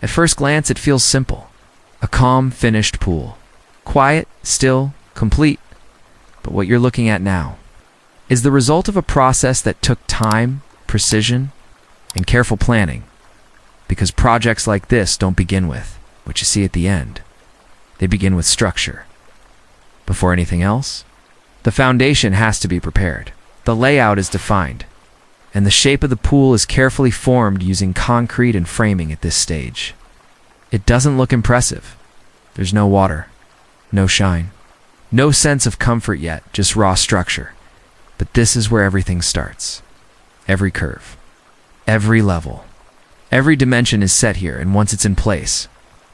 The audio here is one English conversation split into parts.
At first glance, it feels simple. A calm, finished pool. Quiet, still, complete. But what you're looking at now is the result of a process that took time, precision, and careful planning. Because projects like this don't begin with what you see at the end. They begin with structure. Before anything else, the foundation has to be prepared. The layout is defined, and the shape of the pool is carefully formed using concrete and framing at this stage. It doesn't look impressive. There's no water, no shine, no sense of comfort yet, just raw structure. But this is where everything starts. Every curve, every level, every dimension is set here, and once it's in place,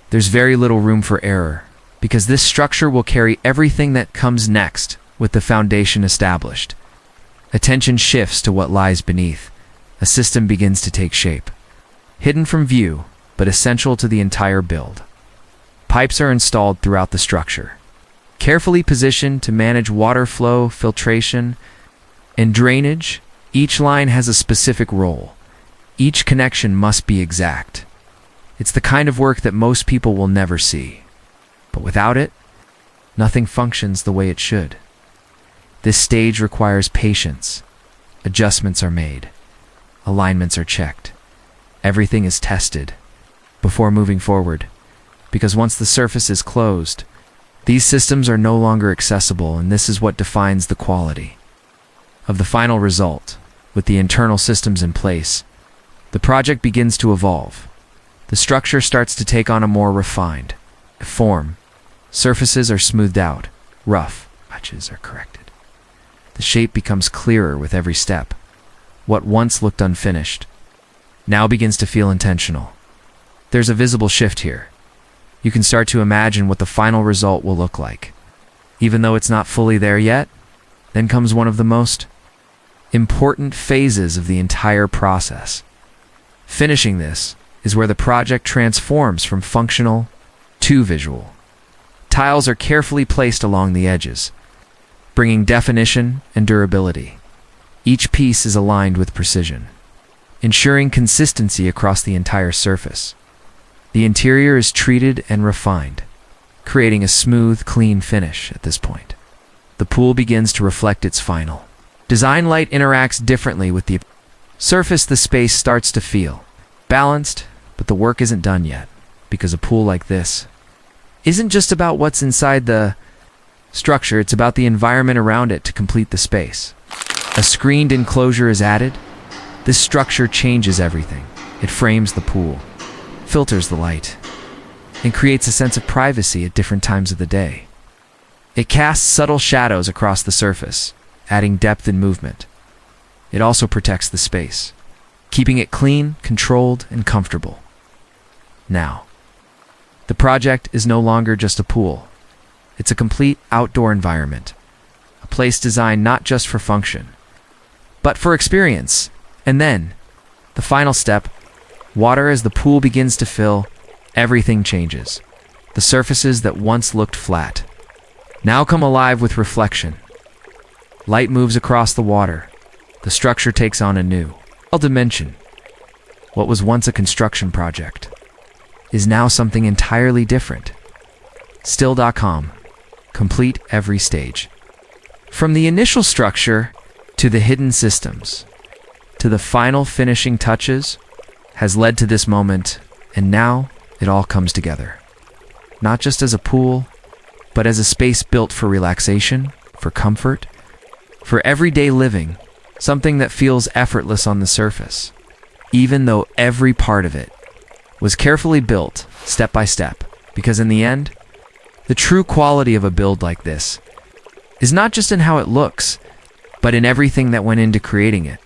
there's very little room for error, because this structure will carry everything that comes next with the foundation established. Attention shifts to what lies beneath. A system begins to take shape. Hidden from view, but essential to the entire build. Pipes are installed throughout the structure, carefully positioned to manage water flow, filtration, and drainage. Each line has a specific role. Each connection must be exact. It's the kind of work that most people will never see. But without it, nothing functions the way it should. This stage requires patience. Adjustments are made. Alignments are checked. Everything is tested before moving forward. Because once the surface is closed, these systems are no longer accessible, and this is what defines the quality of the final result. With the internal systems in place, the project begins to evolve. The structure starts to take on a more refined form. Surfaces are smoothed out. Rough patches are corrected. The shape becomes clearer with every step. What once looked unfinished now begins to feel intentional. There's a visible shift here. You can start to imagine what the final result will look like. Even though it's not fully there yet, then comes one of the most important phases of the entire process. Finishing this is where the project transforms from functional to visual. Tiles are carefully placed along the edges, bringing definition and durability. Each piece is aligned with precision, ensuring consistency across the entire surface. The interior is treated and refined, creating a smooth, clean finish at this point. The pool begins to reflect its final design. Light interacts differently with the surface. The space starts to feel balanced, but the work isn't done yet, because a pool like this isn't just about what's inside the structure, it's about the environment around it to complete the space. A screened enclosure is added. This structure changes everything. It frames the pool, filters the light, and creates a sense of privacy at different times of the day. It casts subtle shadows across the surface, adding depth and movement. It also protects the space, keeping it clean, controlled, and comfortable. Now, the project is no longer just a pool. It's a complete outdoor environment, a place designed not just for function, but for experience. And then, the final step, water. As the pool begins to fill, everything changes. The surfaces that once looked flat now come alive with reflection. Light moves across the water. The structure takes on a new dimension. What was once a construction project is now something entirely different. Still.com. Complete every stage. From the initial structure to the hidden systems to the final finishing touches has led to this moment, and now it all comes together. Not just as a pool, but as a space built for relaxation, for comfort, for everyday living, something that feels effortless on the surface, even though every part of it was carefully built step by step. Because in the end, the true quality of a build like this is not just in how it looks, but in everything that went into creating it.